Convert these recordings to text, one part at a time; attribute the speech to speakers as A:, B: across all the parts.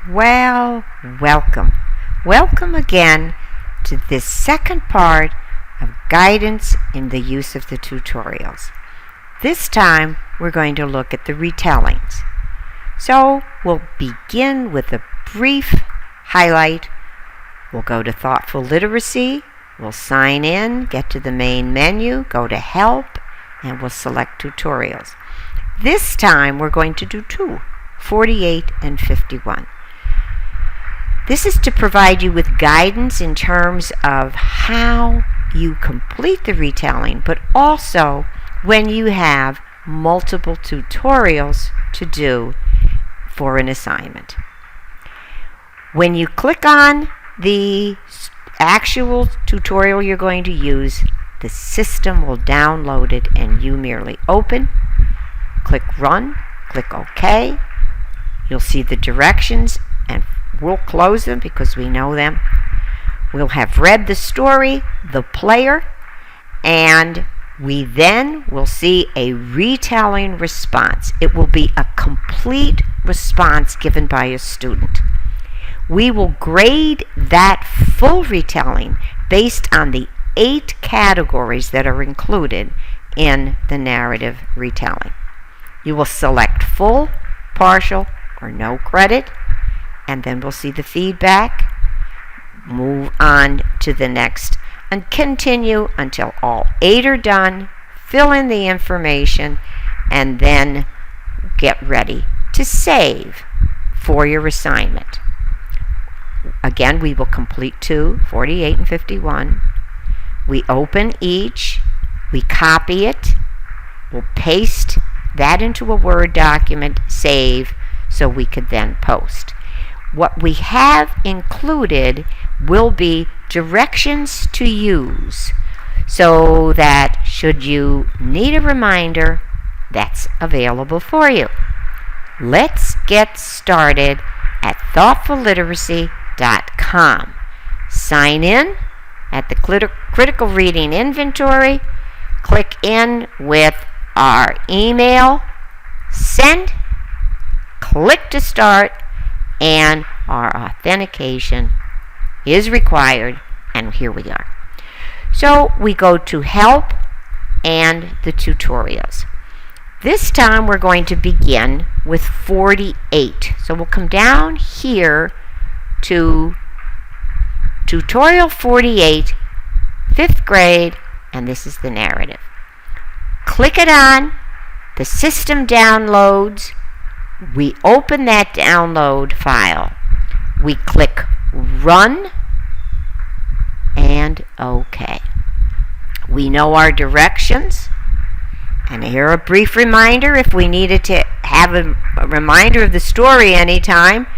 A: Well, welcome. Welcome again to this second part of guidance in the use of the tutorials. This time we're going to look at the retellings. So we'll begin with a brief highlight. We'll go to thoughtful literacy. We'll sign in, get to the main menu, go to help, and we'll select tutorials. This time we're going to do two, 48 and 51. This is to provide you with guidance in terms of how you complete the retelling, but also when you have multiple tutorials to do for an assignment. When you click on the actual tutorial you're going to use, the system will download it and you merely open, click Run, click OK. You'll see the directions and we'll close them because we know them. We'll have read the story, the player, and we then will see a retelling response. It will be a complete response given by a student. We will grade that full retelling based on the 8 categories that are included in the narrative retelling. You will select full, partial, or no credit, and then we'll see the feedback, move on to the next, and continue until all 8 are done, fill in the information, and then get ready to save for your assignment. Again, we will complete 2, 48 and 51. We open each, we copy it, we'll paste that into a Word document, save, so we could then post. What we have included will be directions to use so that should you need a reminder, that's available for you. Let's get started at thoughtfulliteracy.com. Sign in at the Critical Reading Inventory, click in with our email, send, click to start, and our authentication is required, and here we are. So we go to help and the tutorials. This time we're going to begin with 48. So we'll come down here to tutorial 48, 5th grade, and this is the narrative. Click it on, the system downloads. We open that download file. We click Run and OK. We know our directions. And here a brief reminder, if we needed to have a reminder of the story anytime,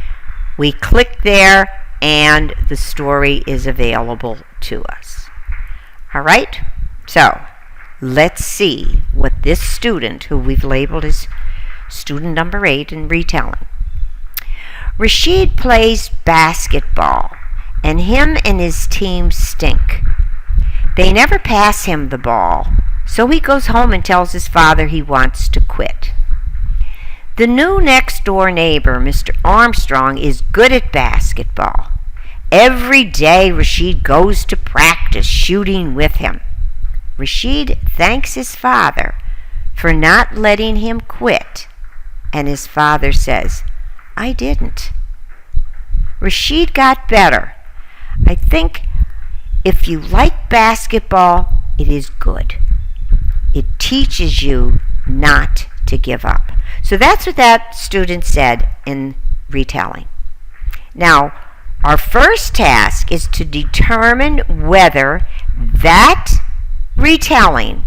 A: we click there and the story is available to us. All right, so let's see what this student, who we've labeled as student number 8 in retelling. Rashid plays basketball, and him and his team stink. They never pass him the ball, so he goes home and tells his father he wants to quit. The new next-door neighbor, Mr. Armstrong, is good at basketball. Every day Rashid goes to practice shooting with him. Rashid thanks his father for not letting him quit, and his father says, "I didn't." Rashid got better. I think if you like basketball, it is good. It teaches you not to give up. So that's what that student said in retelling. Now, our first task is to determine whether that retelling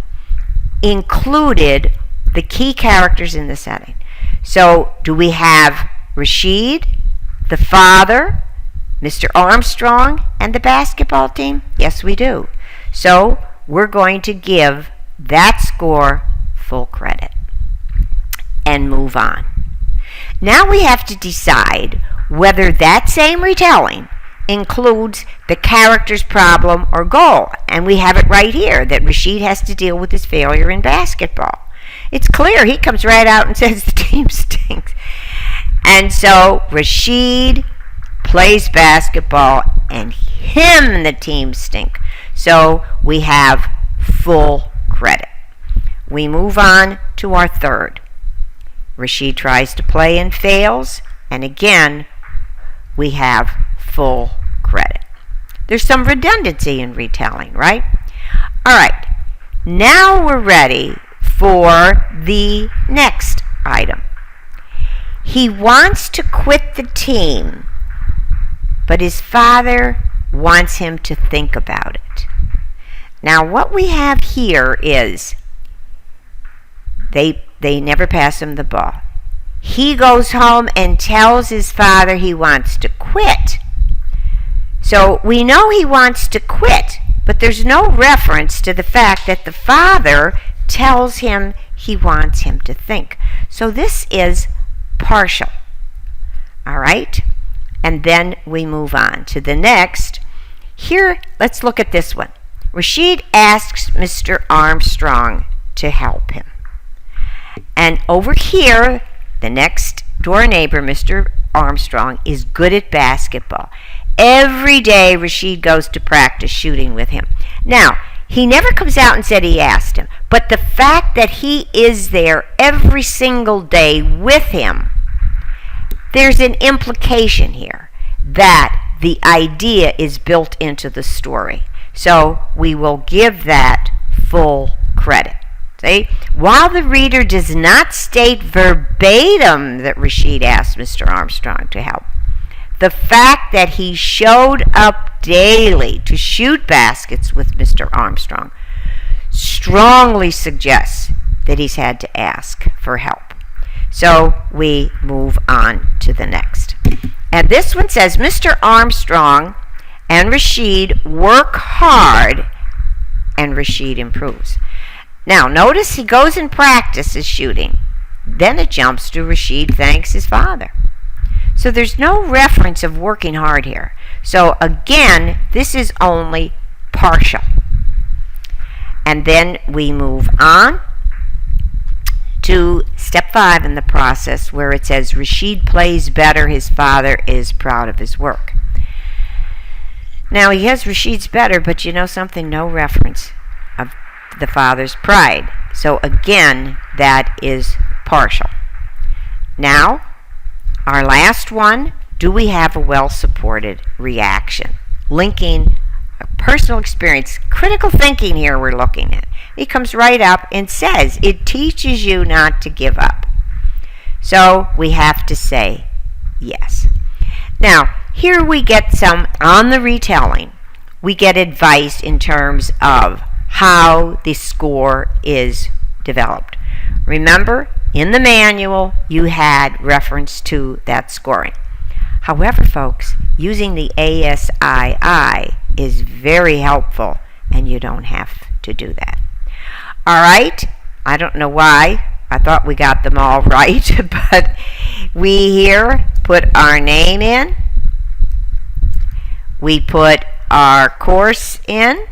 A: included the key characters in the setting. So, do we have Rashid, the father, Mr. Armstrong, and the basketball team? Yes, we do. So, we're going to give that score full credit and move on. Now we have to decide whether that same retelling includes the character's problem or goal. And we have it right here that Rashid has to deal with his failure in basketball. It's clear. He comes right out and says the team stinks. And so Rashid plays basketball, and him and the team stink. So we have full credit. We move on to our third. Rashid tries to play and fails, and again, we have full credit. There's some redundancy in retelling, right? All right, now we're ready for the next item. He wants to quit the team, but his father wants him to think about it. Now, what we have here is they never pass him the ball. He goes home and tells his father he wants to quit. So we know he wants to quit, but there's no reference to the fact that the father tells him he wants him to think. So this is partial. All right? And then we move on to the next. Here, let's look at this one. Rashid asks Mr. Armstrong to help him. And over here, the next door neighbor, Mr. Armstrong, is good at basketball. Every day, Rashid goes to practice shooting with him. Now, he never comes out and said he asked him, but the fact that he is there every single day with him, there's an implication here that the idea is built into the story. So we will give that full credit. See? While the reader does not state verbatim that Rashid asked Mr. Armstrong to help, the fact that he showed up daily to shoot baskets with Mr. Armstrong strongly suggests that he's had to ask for help. So we move on to the next. And this one says, Mr. Armstrong and Rashid work hard, and Rashid improves. Now, notice he goes and practices shooting. Then it jumps to Rashid thanks his father. So there's no reference of working hard here. So again, this is only partial. And then we move on to step 5 in the process, where it says Rashid plays better, his father is proud of his work. Now he has Rashid's better, but you know something, no reference of the father's pride. So again, that is partial. Now, our last one, do we have a well-supported reaction? Linking a personal experience, critical thinking here we're looking at. He comes right up and says, it teaches you not to give up. So we have to say yes. Now, here we get some, on the retelling, we get advice in terms of how the score is developed. Remember, in the manual, you had reference to that scoring. However, folks, using the ASII is very helpful, and you don't have to do that. All right, I don't know why. I thought we got them all right, but we here put our name in. We put our course in,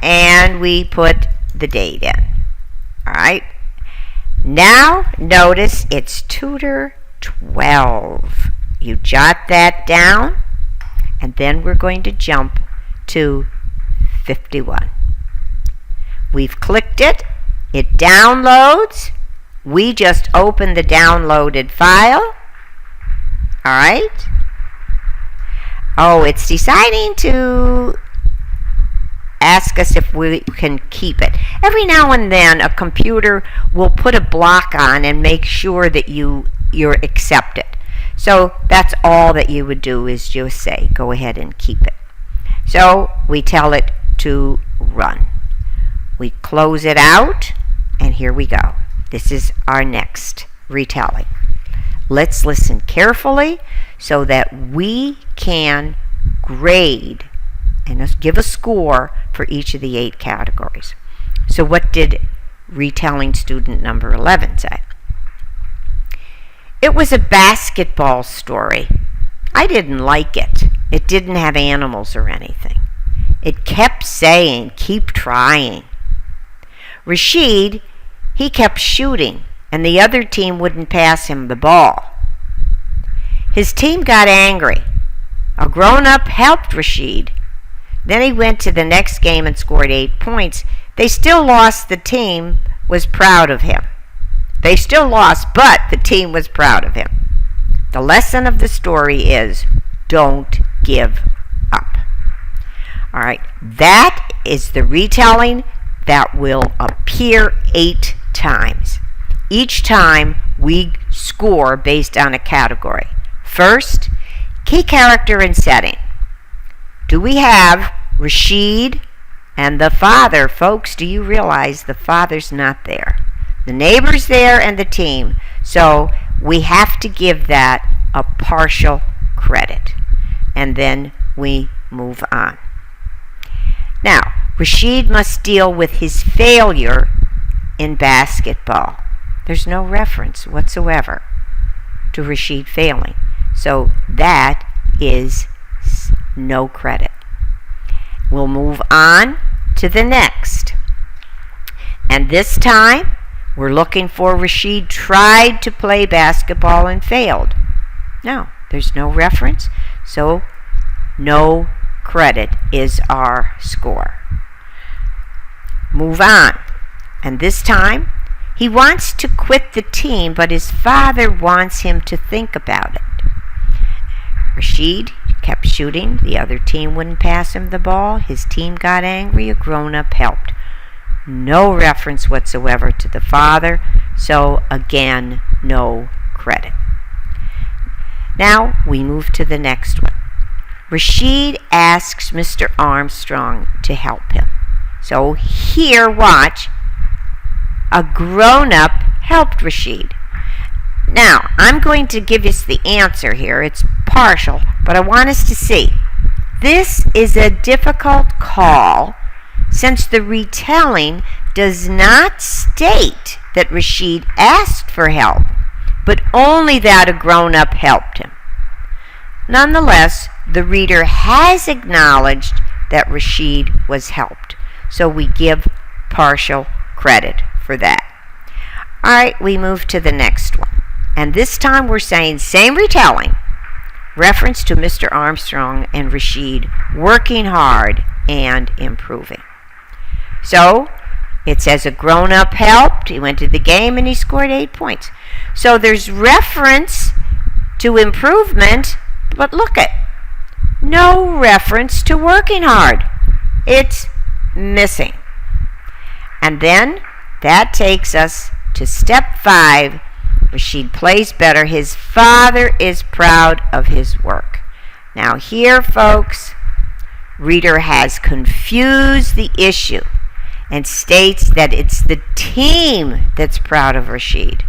A: and we put the date in. All right. Now, notice it's Tutor 12. You jot that down, and then we're going to jump to 51. We've clicked it. It downloads. We just open the downloaded file. All right. Oh, it's deciding to ask us if we can keep it. Every now and then, a computer will put a block on and make sure that you're accepted. So that's all that you would do, is just say, go ahead and keep it. So we tell it to run. We close it out, and here we go. This is our next retelling. Let's listen carefully so that we can grade and give a score for each of the 8 categories. So what did retelling student number 11 say? It was a basketball story. I didn't like it. It didn't have animals or anything. It kept saying, keep trying. Rashid, he kept shooting, and the other team wouldn't pass him the ball. His team got angry. A grown-up helped Rashid. Then he went to the next game and scored 8 points. They still lost. The team was proud of him. They still lost, but the team was proud of him. The lesson of the story is don't give up. All right, that is the retelling that will appear 8 times. Each time we score based on a category. First, key character and setting. Do we have Rashid and the father? Folks, do you realize the father's not there? The neighbor's there and the team. So we have to give that a partial credit. And then we move on. Now, Rashid must deal with his failure in basketball. There's no reference whatsoever to Rashid failing. So that is no credit. We'll move on to the next. And this time, we're looking for Rashid tried to play basketball and failed. No, there's no reference, so no credit is our score. Move on. And this time, he wants to quit the team, but his father wants him to think about it. Rashid kept shooting. The other team wouldn't pass him the ball. His team got angry. A grown-up helped. No reference whatsoever to the father, so again, no credit. Now we move to the next one. Rashid asks Mr. Armstrong to help him. So here, watch. A grown-up helped Rashid. Now, I'm going to give us the answer here. It's partial, but I want us to see. This is a difficult call since the retelling does not state that Rashid asked for help, but only that a grown-up helped him. Nonetheless, the reader has acknowledged that Rashid was helped, so we give partial credit for that. All right, we move to the next one. And this time we're saying same retelling, reference to Mr. Armstrong and Rashid working hard and improving. So it says a grown-up helped. He went to the game and he scored 8 points. So there's reference to improvement, but look at no reference to working hard. It's missing. And then that takes us to step 5. Rashid plays better. His father is proud of his work. Now here, folks, reader has confused the issue and states that it's the team that's proud of Rashid.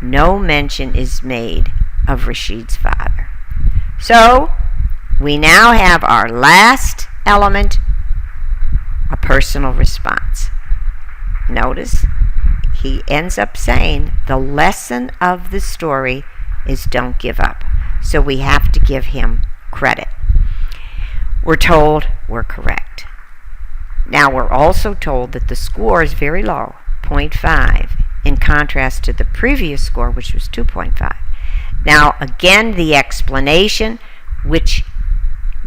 A: No mention is made of Rashid's father. So we now have our last element, a personal response. Notice he ends up saying the lesson of the story is don't give up. So we have to give him credit. We're told we're correct. Now we're also told that the score is very low, 0.5, in contrast to the previous score, which was 2.5. Now again, the explanation, which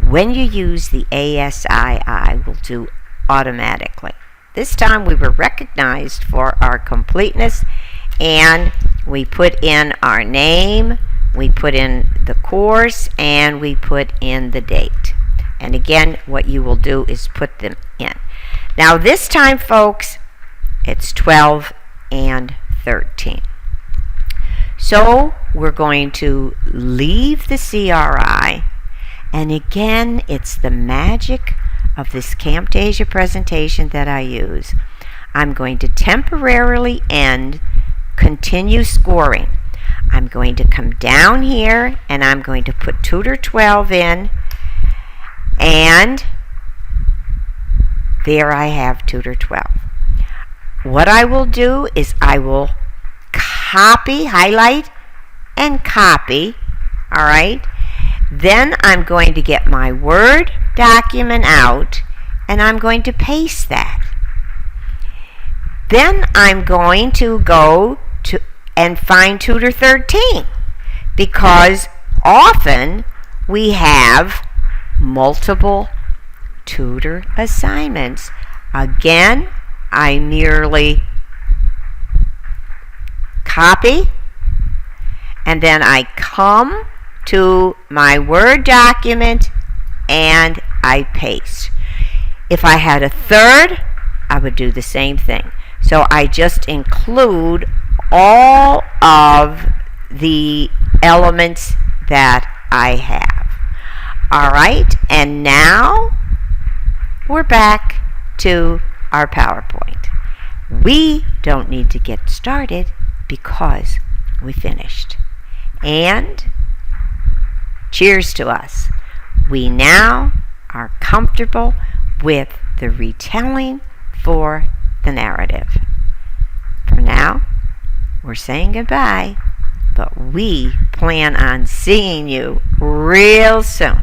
A: when you use the ASII will do automatically. This time we were recognized for our completeness, and we put in our name, we put in the course, and we put in the date. And again, what you will do is put them in. Now this time, folks, it's 12 and 13. So we're going to leave the CRI, and again, it's the magic of this Camtasia presentation that I use. I'm going to temporarily end continue scoring. I'm going to come down here and I'm going to put tutor 12 in, and there I have tutor 12. What I will do is I will copy, highlight, and copy. All right. Then I'm going to get my Word document out and I'm going to paste that. Then I'm going to go to and find tutor 13, because often we have multiple tutor assignments. Again, I merely copy and then I come to my Word document and I paste. If I had a third, I would do the same thing. So I just include all of the elements that I have. All right, and now we're back to our PowerPoint. We don't need to get started because we finished. And cheers to us. We now are comfortable with the retelling for the narrative. For now, we're saying goodbye, but we plan on seeing you real soon.